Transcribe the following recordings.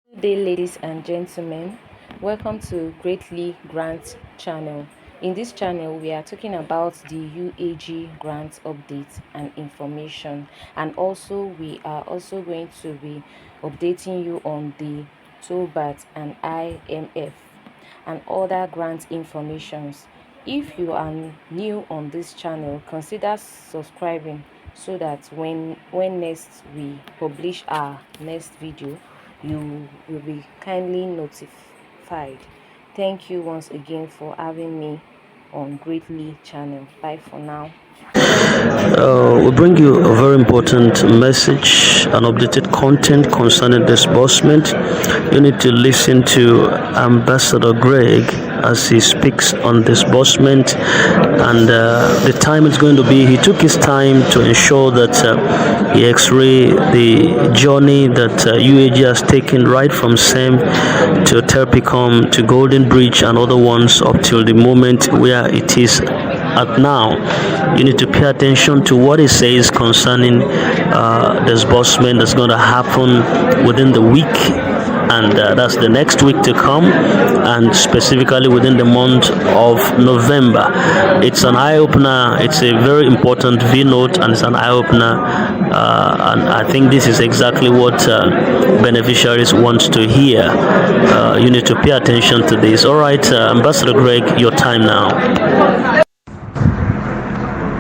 Good day, ladies and gentlemen. Welcome to Greatly Grant channel. In this channel, we are talking about the UAAG grant updates and information, and also we are also going to be updating you on the Theobarth and IMF and other grant informations. If you are new on this channel, consider subscribing so that when next we publish our next video, you will be kindly notified. Thank you once again for having me on Greatly channel. Bye for now. We bring you a very important message and updated content concerning disbursement. You need to listen to Ambassador Greg as he speaks on disbursement, and the time is going to be, he took his time to ensure that he x-ray the journey that UAG has taken right from SEM to Terpicom to Golden Bridge and other ones up till the moment where it is at now. You need to pay attention to what it says concerning disbursement that's going to happen within the week, and that's the next week to come, and specifically within the month of November. It's an eye-opener. It's a very important V-note, and it's an eye-opener, and I think this is exactly what beneficiaries want to hear. You need to pay attention to this. All right, Ambassador Greg, your time now.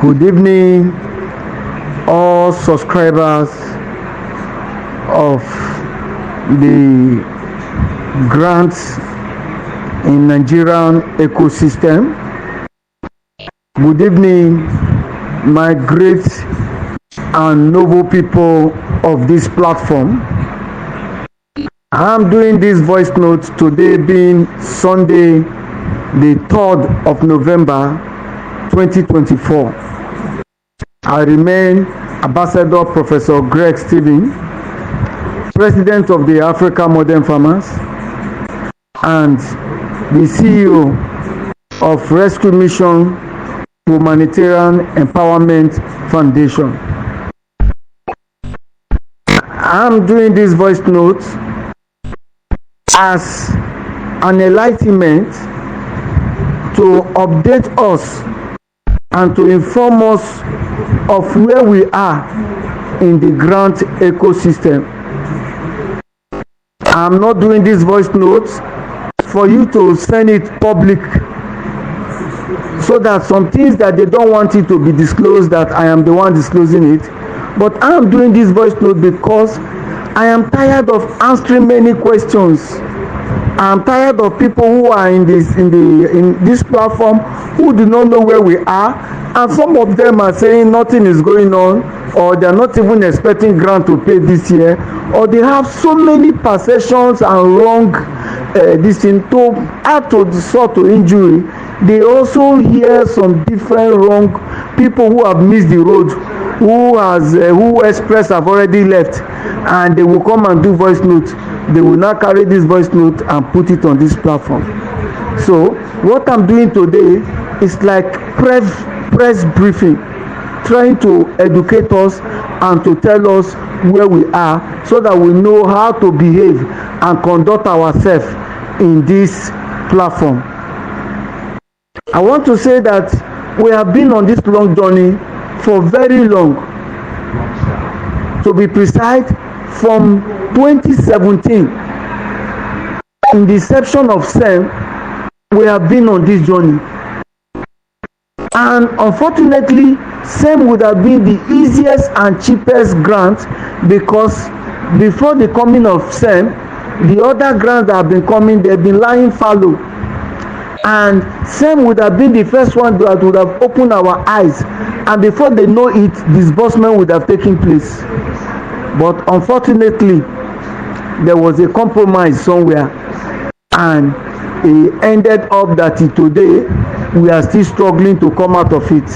Good evening, all subscribers of the grants in Nigerian ecosystem. Good evening, my great and noble people of this platform. I'm doing this voice note today being Sunday, the 3rd of November 2024. I remain Ambassador Professor Greg Stephen, President of the Africa Modern Farmers and the CEO of Rescue Mission Humanitarian Empowerment Foundation. I'm doing this voice note as an enlightenment to update us and to inform us of where we are in the grant ecosystem. I'm not doing this voice notes for you to send it public so that some things that they don't want it to be disclosed, that I am the one disclosing it. But I am doing this voice note because I am tired of answering many questions. I'm tired of people who are in this platform who do not know where we are, and some of them are saying nothing is going on, or they are not even expecting grant to pay this year, or they have so many perceptions and wrong this thing to add to the sort to injury. They also hear some different wrong people who have missed the road, who express have already left, and they will come and do voice notes. They will now carry this voice note and put it on this platform. So what I'm doing today is like press briefing, trying to educate us and to tell us where we are so that we know how to behave and conduct ourselves in this platform. I want to say that we have been on this long journey for very long. To be precise, from 2017, in the inception of SEM, we have been on this journey. And unfortunately, SEM would have been the easiest and cheapest grant, because before the coming of SEM, the other grants that have been coming, they've been lying fallow. And SEM would have been the first one that would have opened our eyes, and before they know it, disbursement would have taken place. But unfortunately, there was a compromise somewhere, and it ended up that today we are still struggling to come out of it.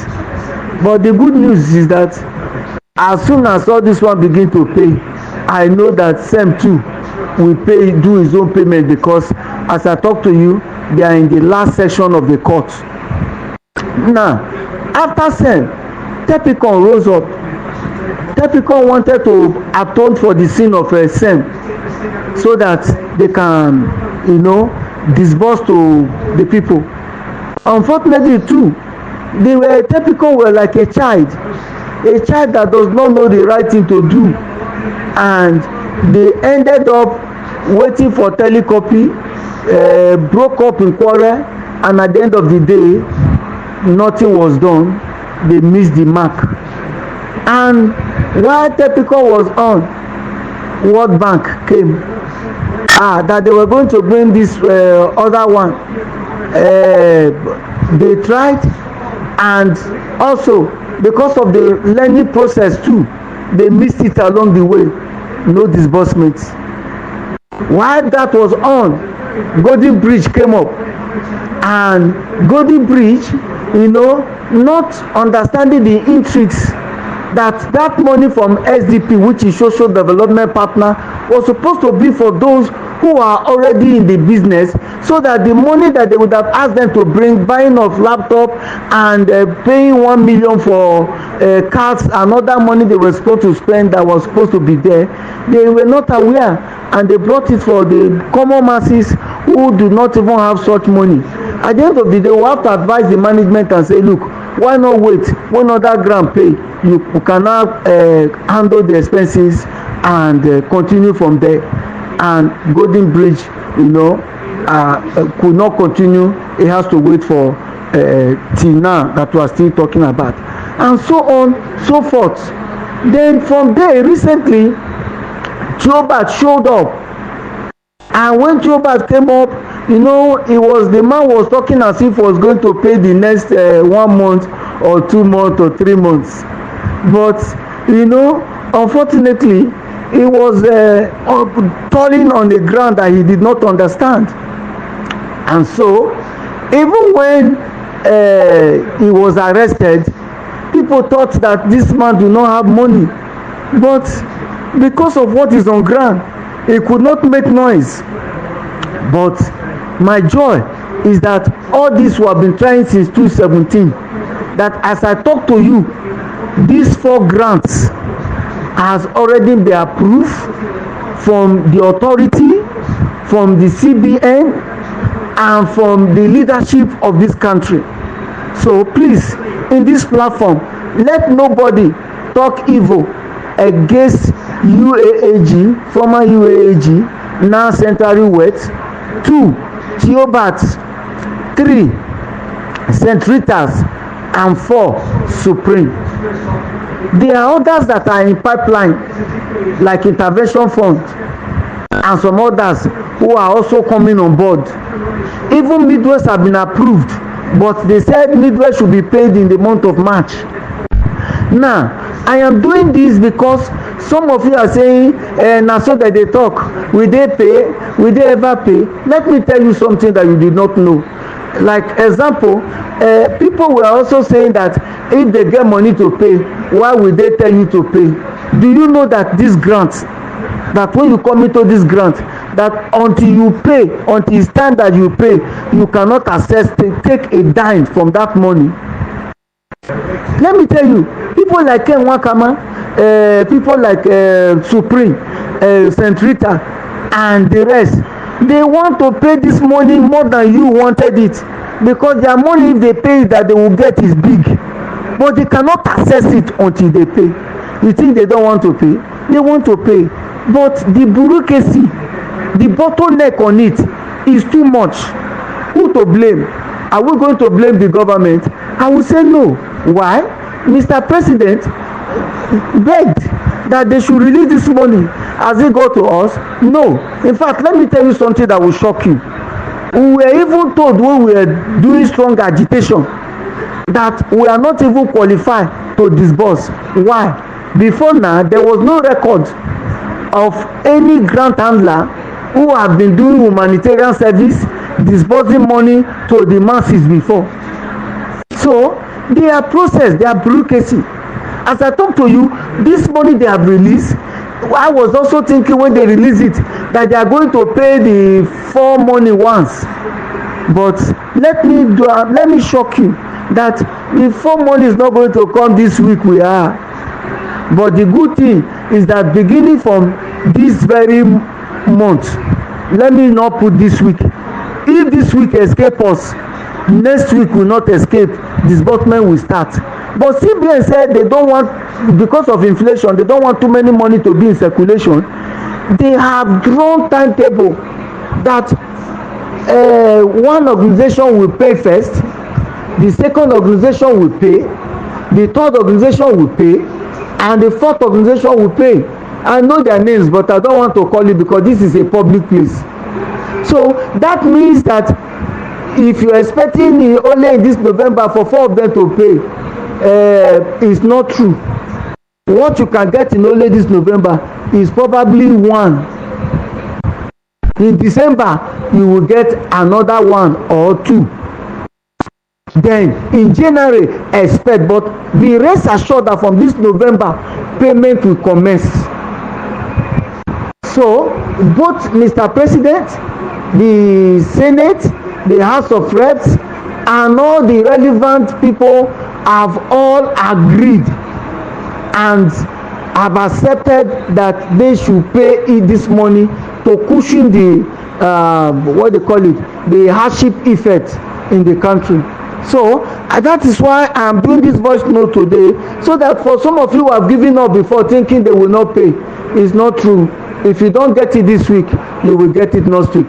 But the good news is that as soon as all this one begin to pay, I know that SEM too will do his own payment, because as I talk to you, they are in the last section of the court. Now, after SEM, Terpicom rose up. Terpicom wanted to atone for the sin of SEM so that they can, disburse to the people. Unfortunately too, they were typical, were like a child that does not know the right thing to do, and they ended up waiting for telecopy, broke up in quarrel, and at the end of the day nothing was done. They missed the mark. And while typical was on, World Bank came, that they were going to bring this other one. They tried, and also because of the learning process too, they missed it along the way. No disbursements. While that was on, Golden Bridge came up, and Golden Bridge, not understanding the intrigues that money from SDP, which is social development partner, was supposed to be for those who are already in the business, so that the money that they would have asked them to bring, buying of laptop and paying 1 million for cards and other money they were supposed to spend that was supposed to be there, they were not aware, and they brought it for the common masses who do not even have such money. At the end of the day, we have to advise the management and say, look, why not wait when other grant pay, you cannot handle the expenses and continue from there. And Golden Bridge, could not continue. It has to wait for till now that we are still talking about, and so on, so forth. Then from there, recently, Theobarth showed up, and when Theobarth came up, the man was talking as if he was going to pay the next 1 month or 2 months or 3 months, but unfortunately, he was falling on the ground that he did not understand. And so even when he was arrested, people thought that this man do not have money, but because of what is on ground, he could not make noise. But my joy is that all this we have been trying since 2017, that as I talk to you, these 4 grants has already been approved from the authority, from the CBN, and from the leadership of this country. So please, in this platform, let nobody talk evil against UAAG, former UAAG, now Central West, 2, Theobarth, 3, St. Rita's, and 4, Supreme. There are others that are in pipeline, like Intervention Fund, and some others who are also coming on board. Even Midwest have been approved, but they said Midwest should be paid in the month of March. Now, I am doing this because some of you are saying, na so that they talk, will they pay, will they ever pay? Let me tell you something that you did not know. Like example, people were also saying that if they get money to pay, why will they tell you to pay? Do you know that this grant, that when you come into this grant, that until you pay, until it's time that you pay, you cannot take a dime from that money? Let me tell you, people like Ken Wakama, people like Supreme, St. Rita, and the rest, they want to pay this money more than you wanted it, because their money, if they pay, that they will get is big, but they cannot access it until they pay. You think they don't want to pay? They want to pay, but the bureaucracy, the bottleneck on it is too much. Who to blame? Are we going to blame the government? I will say no. Why? Mr. President begged that they should release this money. Has it got to us? No. In fact, let me tell you something that will shock you. We were even told when we were doing strong agitation that we are not even qualified to disburse. Why? Before now, there was no record of any grant handler who have been doing humanitarian service, disbursing money to the masses before. So their process, their bureaucracy. As I talk to you, this money they have released, I was also thinking when they release it that they are going to pay the 4 money once. But let me shock you that the 4 money is not going to come this week. We are. But the good thing is that beginning from this very month, let me not put this week. If this week escape us, next week will not escape, disbursement will start. But CBN said they don't want, because of inflation, they don't want too many money to be in circulation. They have drawn timetable that one organization will pay first, the second organization will pay, the third organization will pay, and the fourth organization will pay. I know their names, but I don't want to call it because this is a public place. So that means that if you're expecting only in this November for 4 of them to pay, it's not true. What you can get in only this November is probably 1. In December, you will get another 1 or 2. Then in January, expect, but be rest assured that from this November, payment will commence. So both Mr. President, the Senate, the House of Reps, and all the relevant people have all agreed and have accepted that they should pay it this money to cushion the what they call it, the hardship effect in the country. So that is why I am doing this voice note today, so that for some of you who have given up before thinking they will not pay, it's not true. If you don't get it this week, you will get it next week.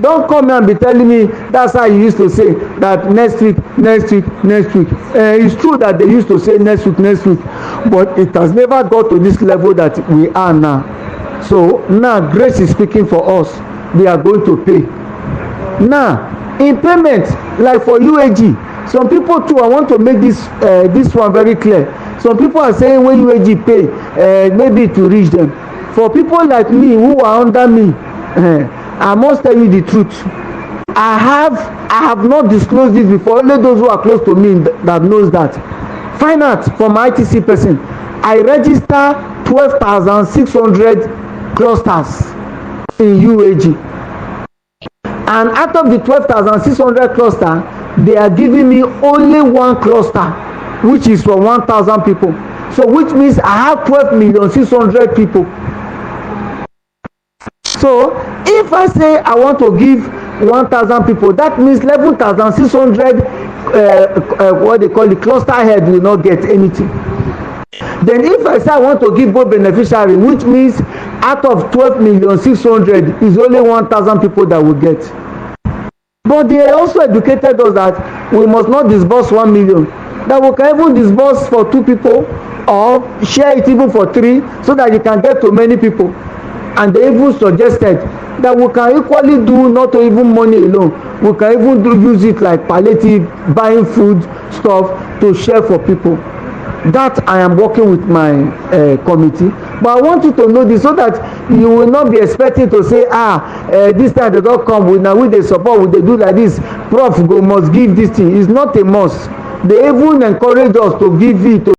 Don't come here and be telling me that's how you used to say that next week. It's true that they used to say next week, but it has never got to this level that we are now. So now grace is speaking for us. They are going to pay. Now, in payment, like for UAG, some people too, I want to make this one very clear. Some people are saying when UAG pay, maybe it will reach them. For people like me who are under me, I must tell you the truth. I have not disclosed this before. Only those who are close to me that knows that. Find out from my ITC person. I register 12,600 clusters in UAG. And out of the 12,600 cluster, they are giving me only 1 cluster, which is for 1,000 people. So which means I have 12,600,000 people. So if I say I want to give 1,000 people, that means 11,600 what they call the cluster head will not get anything. Then if I say I want to give both beneficiary, which means out of 12,600,000 is only 1,000 people that will get. But they also educated us that we must not disburse 1 million, that we can even disburse for 2 people or share it even for 3, so that you can get to many people. And they even suggested that we can equally do not even money alone, we can even use it like palliative, buying food stuff to share for people. That I am working with my committee, but I want you to know this so that you will not be expecting to say this time they don't come with, now we dey support, we dey do like this, prof go must give this thing. It's not a must. They even encourage us to give it to